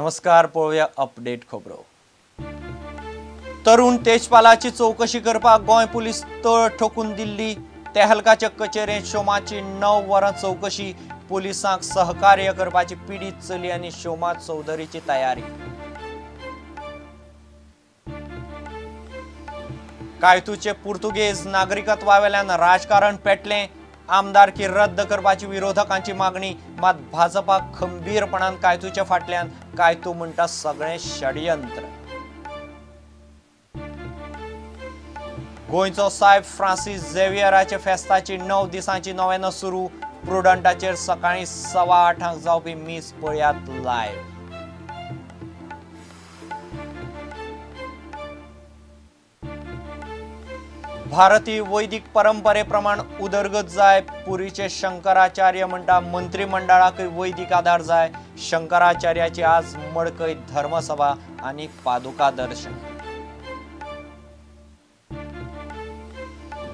नमस्कार, पळोवया अपडेट खबरो। तरुण तेजपालाची चौकशी करपाक गोंय पुलीस तळ ठोकून दिल्ली। तेहलकाचे कचेरेंत शोमाची 9 वरां चौकशी। पुलिसांक सहकार्य करपाची पीडित चली आनी शोमा चौधरीची तयारी। कायतूचे पुर्तुगेज नागरिकत्वावेल्यान राजकारण पेटलें। आमदारकी रद्द करपाची विरोधकांची मागणी, मात भाजपाक खंबीरपणान कायतूचे फाटल्यान कायतू म्हणटा सगळें षडयंत्र। गोंयचो साहेब फ्रांसीस झेवियराचे फेस्ताची 9 दिसांची नोवेना सुरू। प्रुडंटाचेर सकाळी 8:15 जावपी मीस पळयात लायव्ह। भारतीय वैदिक परंपरेप्रमाण उदरगत जाय। पुरीचे शंकराचार्य म्हणटा मंत्रिमंडळाकय वैदिक आधार जाय। शंकराचार्याची आज मडकय धर्मसभा आनी पादुका दर्शन।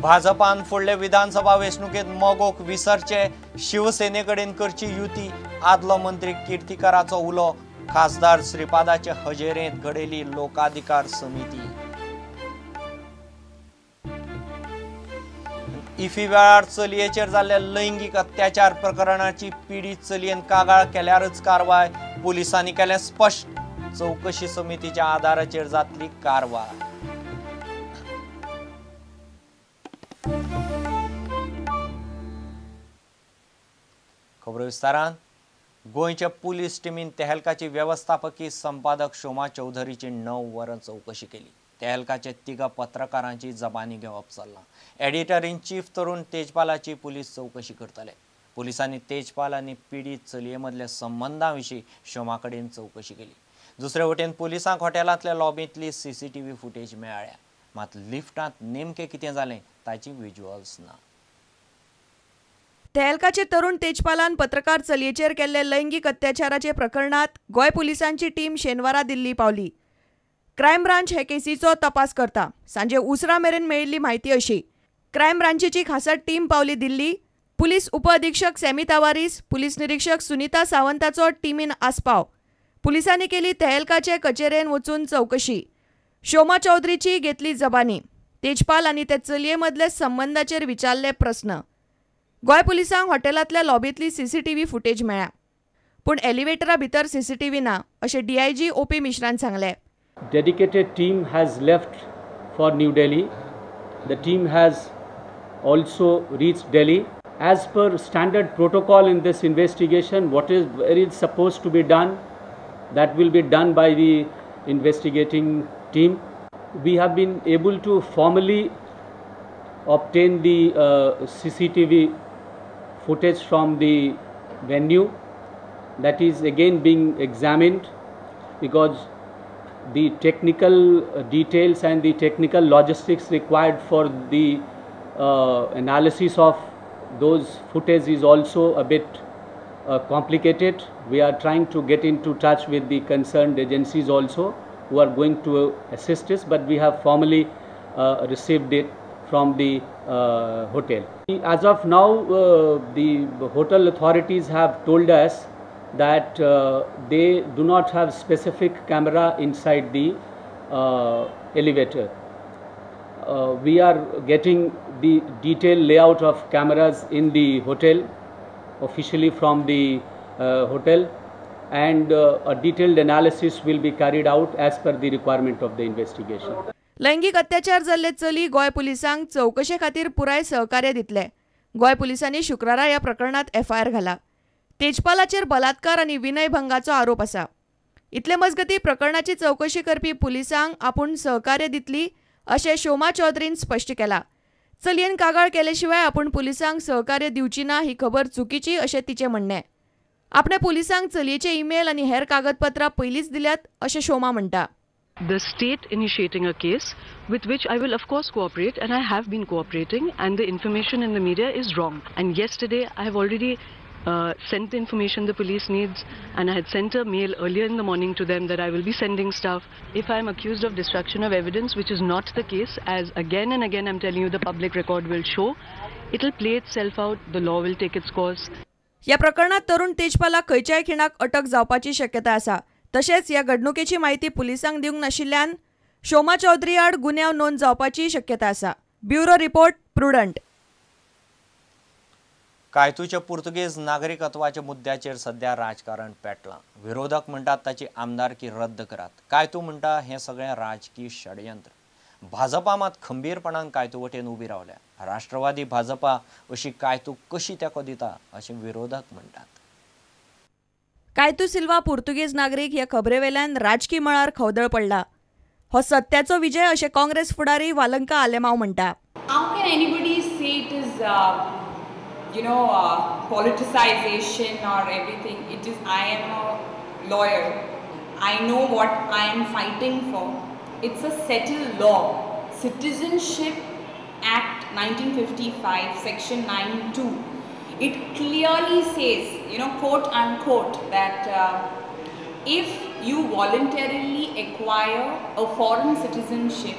भाजपान फुडले विधानसभा वेंचणुकेत मोगोक विसरचे। शिवसेनेकडेन करची युती। आदलो मंत्री किर्तीकाराचो उलो। खासदार श्रीपादाचे हजेरेंत घडयली लोकाधिकार समिती। इफी वेळार चलयेचेर जाल्ल्या लैंगिक अत्याचार प्रकरणाची पीडित चलयेन कागाळ केल्यारच कारवाय। पुलिसांनी केलें स्पश्ट, चौकशी समितीच्या आधाराचेर जातली कारवाय। खबरो विस्तारान। गोंयच्या पुलीस टिमीन तेहलकाची व्यवस्थापकीय संपादक शोमा चौधरीची 9 वरां चौकशी केली। तेहलकाचे 3 पत्रकारांची जबानी घेवप चल्लां। एडिटर इन चीफ तरुण तेजपालाची पुलीस चौकशी करतले। पुलिसांनी तेजपाल आनी पीडित चलये मदल्या संबंधांविशीं शोमा कडेन चौकशी केली। दुसरे वटेन पुलिसांक हॉटेलांतल्या लॉबींतली CCTV फुटेज मेळ्ळ्या, मात लिफ्टांत नेमकें कितें जालें ताची विज्युअल्स ना। तेहलकाचे तरुण तेजपालान पत्रकार चलयेचेर केल्ले लैंगिक अत्याचाराचे प्रकरणात गोंय पुलिसांची टीम शेनवारा दिल्ली पावली। क्रायम ब्रांच हे केसीचो तपास करता। सांजे उसरा मेरेन मेळिल्ली म्हायती अशी, क्रायम ब्रांचीची खासा टीम पावली दिल्ली। पुलीस उपअधीक्षक सॅमी तावारीस, पुलीस निरीक्षक सुनीता सावंताचो टिमीन आस्पाव। पुलिसांनी केली तेहलकाचे कचेरेन वचून चौकशी। शोमा चौधरीची घेतली जबानी। तेजपाल आनी ते चलये मदले संबंधाचेर विचारले प्रस्न। गोंय पुलिसांक हॉटेलांतल्या लॉबींतली CCTV फुटेज मेळ्ळ्या, पूण एलिव्हेटरा भितर CCTV ना अशें DIG OP मिश्रान सांगलें। Dedicated team has left for New Delhi. The team has also reached Delhi. As per standard protocol in this investigation, what is supposed to be done, that will be done by the investigating team. We have been able to formally obtain the CCTV footage from the venue. That is again being examined because the technical details and the technical logistics required for the analysis of those footage is also a bit complicated. We are trying to get into touch with the concerned agencies also who are going to assist us, but we have formally received it from the hotel. As of now, the hotel authorities have told us that they do not have specific camera inside the elevator. We are getting the detailed layout of cameras in the hotel officially from the hotel, and a detailed analysis will be carried out as per the requirement of the investigation. लैंगिक अत्याचार जाल्ले चली गोंय पुलिसांक चौकशे खातीर पुराय सहकार्य दितले। गोंय पुलिसांनी शुक्रारा ह्या प्रकरणात FIR घाला। तेजपालाचेर बलात्कार आनी विनयभंगाचो आरोप आसा। इतले मजगती प्रकरणाची चौकशी करपी पुलिसांक आपूण सहकार्य दितली अशें शोमा चौधरीन स्पश्ट केला। चलयेन कागाळ केले शिवाय आपूण पुलिसांक सहकार्य दिवची ना ही खबर चुकीची अशें तिचें म्हणणें। आपणे पुलिसांक चलयेचे ईमेल आनी हेर कागदपत्रां पयलींच दिल्यात अशें शोमा म्हणटा। The state initiating a case with which I will of course cooperate, and I have been cooperating, and the information in the media is wrong. And yesterday I have already sent the information the police needs, and I had sent a mail earlier in the morning to them that I will be sending stuff. If I am accused of destruction of evidence, which is not the case, as again and again I'm telling you the public record will show, it will play itself out, the law will take its course. या प्रकरणात तरुण तेजपालाक खंयच्याय खिणाक अटक जावपाची शक्यता आसा। तशेंच ह्या घडणुकेची माहिती पुलिसांक दिवंक नाशिल्ल्यान शोमा चौधरी आड गुन्यांव नोंद जावपाची शक्यता आसा. Bureau report Prudent. कायतूच्या पुर्तुगेज नागरिकत्वाच्या मुद्द्याचेर सध्या राजकारण पेटलां. विरोधक म्हणटात ताची आमदारकी रद्द करात. कायतू म्हणटा हें सगळें राजकीय षडयंत्र. भाजपा मात खंबीरपणान कायतू वटेन उबी रावल्या. राष्ट्रवादी भाजपा अशी कायतू कशी तेंको दिता अशें विरोधक म्हणटात. कायतू सिल्वा पुर्तुगेज नागरीक ह्या खबरेवेल्यान राजकी मळार खवदळ पडला. हो सत्याचो विजय अशें काँग्रेस फुडारी वालंका आलेमाव म्हणटा. How can anybody say it is, politicization or everything? It is, I am a lawyer. I know what I am fighting for. It's a settled law. Citizenship Act 1955, Section 9(2). It clearly says, quote unquote, that if you voluntarily acquire a foreign citizenship,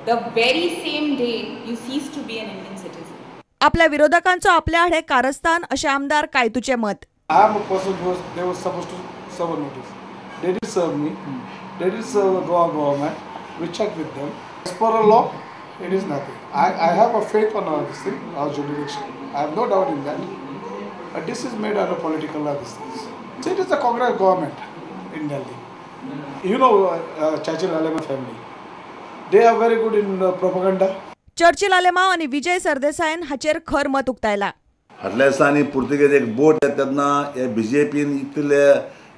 the very same day you cease to be an Indian citizen. आपल्या विरोधकांचो आपल्या आडे कारस्थान अशें आमदार कायतूचे मत. I am a person who they were supposed to serve a notice. They did serve me. They did serve the Goa government. We checked with them. As per the law, it is nothing. I have a faith on this thing, our jurisdiction. I have no doubt in that. But this is made out of political these things. So it is the Congress government in Delhi. Churchill Alema family. They are very good in propaganda. Churchill Alemao आणि विजय सरदेसायन हाचेर खर मत उक्तायला. फाटल्या दिसांनी Portuguese एक बोट येता तेन्ना हे बीजेपीन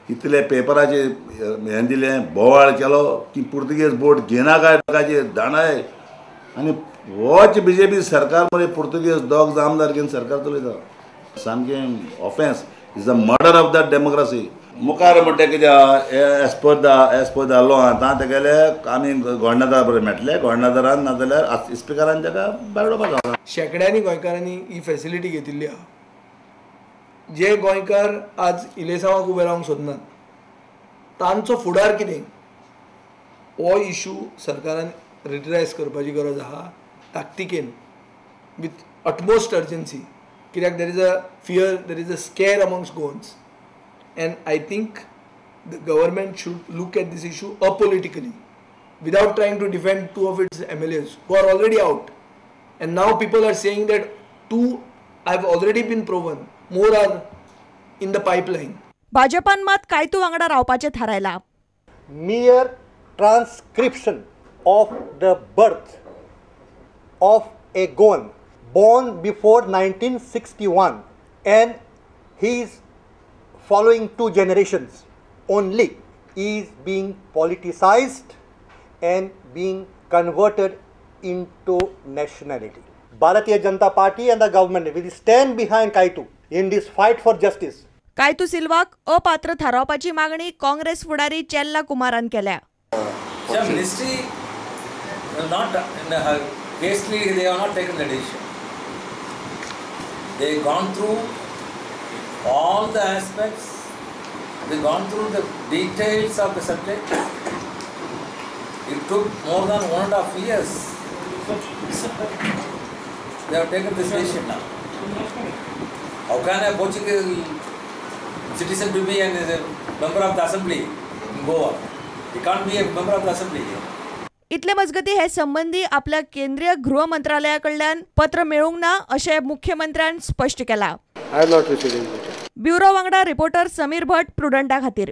इतले पेपराचे हें दिलें बोवाळ केलो की पुर्तुगेज बोट घेना काय लोकांचे दांडाय आनी होच बीजेपी सरकार मरे पुर्तुगेज दोग आमदार घेवन सरकार चलयता. सामकें offence is the murder of the democracy. मुखार म्हणटा कितें एज पर द लॉ आतां तेगेले आमी गोंडदार बरें मेळटले गोंडदारान नाजाल्यार स्पिकरान ताका भायर उडोवपाक. शेकड्यांनी गोंयकारांनी ही फेसिलिटी घेतिल्ली आहा. जे गोंयकार आज इलेसांवाक उबे रावंक सोदनात तांचो फुडार कितें हो इशू सरकारान रिटरायज करपाची गरज आहा ताकतिकेन विथ अटमोस्ट अर्जन्सी. कित्याक there is a fear, there is a scare amongst Goans. And I think the government should look at this issue apolitically without trying to defend two of its MLAs who are already out. And now people are saying that two have already been proven, more are in the pipeline. भाजपान मात कायतू वांगडा रावपाचें थारायला. Mere transcription of the birth of a Goan born before 1961 and he is following 2 generations only is being politicized and being converted into nationality. Bharatiya Janata Party and the government will stand behind Kaitu in this fight for justice. कायतू सिल्वाक अपात्र थारावपाची मागणी काँग्रेस फुडारी चेल्ला कुमारान केल्या. The ministry will not hastily they have not taken the decision. They gone through all the aspects, they gone through the details of the subject. It took more than 1.5 years. They have taken this decision now. How can a Portuguese citizen to be a member of the assembly in Goa? He can't be a member of the assembly here. इतले मजगती हे संबंधी आपल्या केंद्रीय गृह मंत्रालयाकडल्यान पत्र मेळूंक ना अशें मुख्यमंत्र्यान स्पष्ट केला. ब्युरो वांगडा रिपोर्टर समीर भट, प्रुडंटा खातीर.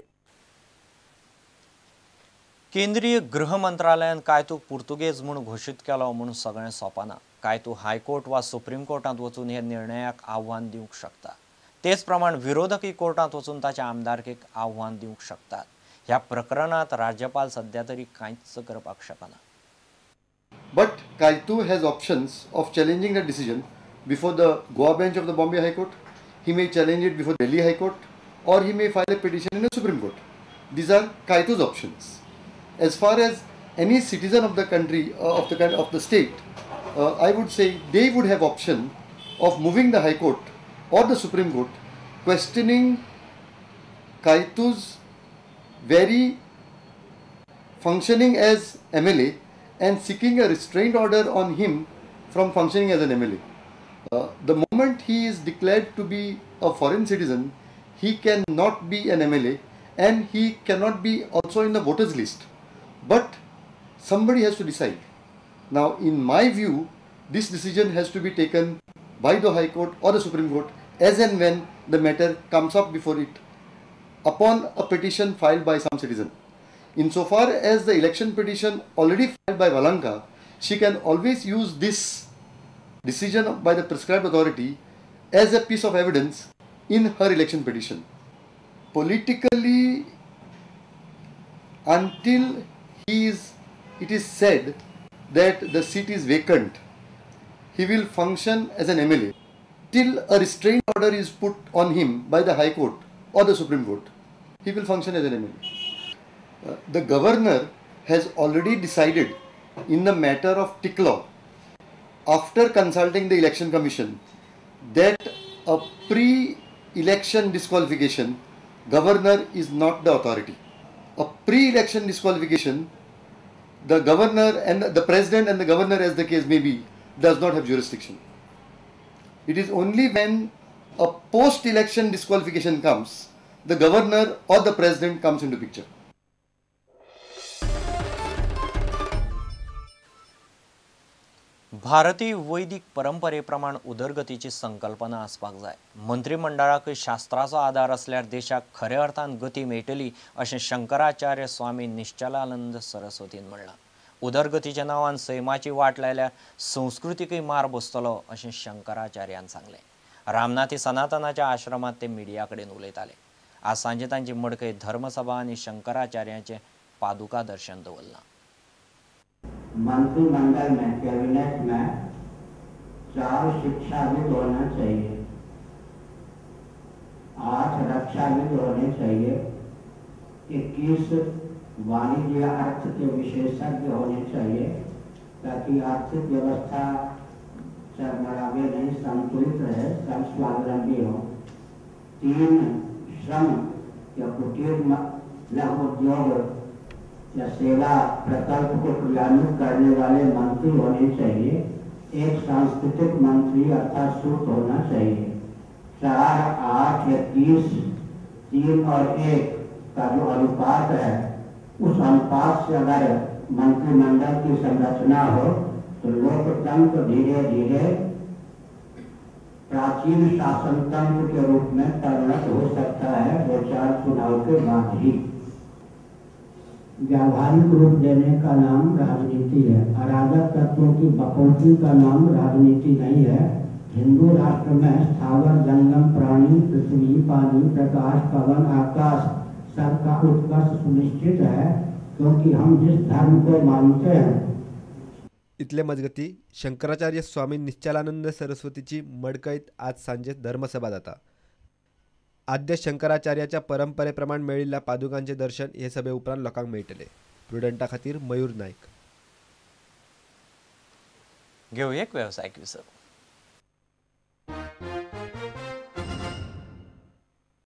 केंद्रीय गृह मंत्रालयान कायतूक पुर्तुगेज म्हूण घोशीत केलो म्हणून सगळें सोंपना. कायतू हायकोर्ट वा सुप्रीम कोर्टांत वचून हे निर्णयाक आव्हान दिवंक शकता. तेच प्रमाण विरोधकी कोर्टांत वचून ताच्या आमदारकेक आव्हान दिवंक शकतात. ह्या प्रकरणात राज्यपाल सध्या तरी कांयच करपाक शकना. But Kaitu has options of challenging the decision before the Goa bench of the Bombay High Court. He may challenge it before Delhi High Court, or he may file a petition in the Supreme Court. These are Kaitu's options. As far as any citizen of the country, of the state, I would say they would have option of moving the High Court or the Supreme Court, questioning Kaitu's very functioning as MLA and seeking a restraint order on him from functioning as an MLA. The moment he is declared to be a foreign citizen, he cannot be an MLA and he cannot be also in the voters list. But somebody has to decide. Now, in my view, this decision has to be taken by the High Court or the Supreme Court as and when the matter comes up before it upon a petition filed by some citizen. Insofar as the election petition already filed by Valanka, she can always use this decision by the prescribed authority as a piece of evidence in her election petition. Politically, until it is said that the seat is vacant, he will function as an MLA. Till a restraint order is put on him by the High Court or the Supreme Court, he will function as an MLA. The governor has already decided in the matter of tick law, after consulting the election commission, that a pre-election disqualification, governor is not the authority. A pre-election disqualification, the governor and the president and the governor, as the case may be, does not have jurisdiction. It is only when a post-election disqualification comes, the governor or the president comes into picture. भारतीय वैदिक परंपरेप्रमाण उदरगतीची संकल्पना आसपाक जाय. मंत्रिमंडळाक शास्त्राचो आधार असल्यार देशाक खऱ्या अर्थान गती मेळटली अशें शंकराचार्य स्वामी निश्चलानंद सरस्वतीन म्हणलां. उदरगतीच्या नांवान सैमाची वाट लायल्यार संस्कृतीकय मार बसतलो अशें शंकराचार्यान सांगलें. रामनाथी सनातनाच्या आश्रमात ते मिडिया कडेन उलयताले. आज सांजे तांची मडकय धर्मसभा आनी शंकराचार्याचें पादुका दर्शन दवरलां. मंत्रिमंडल में कैबिनेट में 4 शिक्षाविद होना चाहिए, 8 रक्षाविद होने चाहिए, 21 वाणिज्य अर्थ के विशेषज्ञ होने चाहिए ताकि आर्थिक व्यवस्था चरमरावे नहीं, संतुलित रहे, सब स्वावलंबी हो. 3 श्रम या कुटीर लघु उद्योग या सेवा प्रकल्प को क्रियान्वित करने वाले मंत्री होने चाहिए. 1 सांस्कृतिक मंत्री अर्थात सूत होना चाहिए. 4, 8 या 30, 3 और 1 का जो अनुपात है, उस अनुपात से अगर मंत्रिमंडल की संरचना हो तो लोकतंत्र धीरे धीरे प्राचीन शासन तंत्र के रूप में परिणत हो सकता है 2-4 चुनाव के बाद ही. व्यावहारिक रूप देने का नाम राजनीति है. अराजक तत्वों की बकौती का नाम राजनीति नहीं है. हिंदू राष्ट्र में स्थावर जंगम प्राणी, पृथ्वी, पानी, प्रकाश, पवन, आकाश सबका उत्कर्ष सुनिश्चित है क्योंकि हम जिस धर्म को मानते हैं. इतले मजगती शंकराचार्य स्वामी निश्चलानंद सरस्वतीची मडकईत आज सांजे धर्मसभा जाता. आद्य शंकराचार्याच्या परंपरेप्रमाण मेळिल्ल्या पादुकांचे दर्शन हे सभे उपरांत लोकांक मेळटले. प्रुडंटा खातीर मयूर नायक. घेऊ एक व्यावसायिक विसर.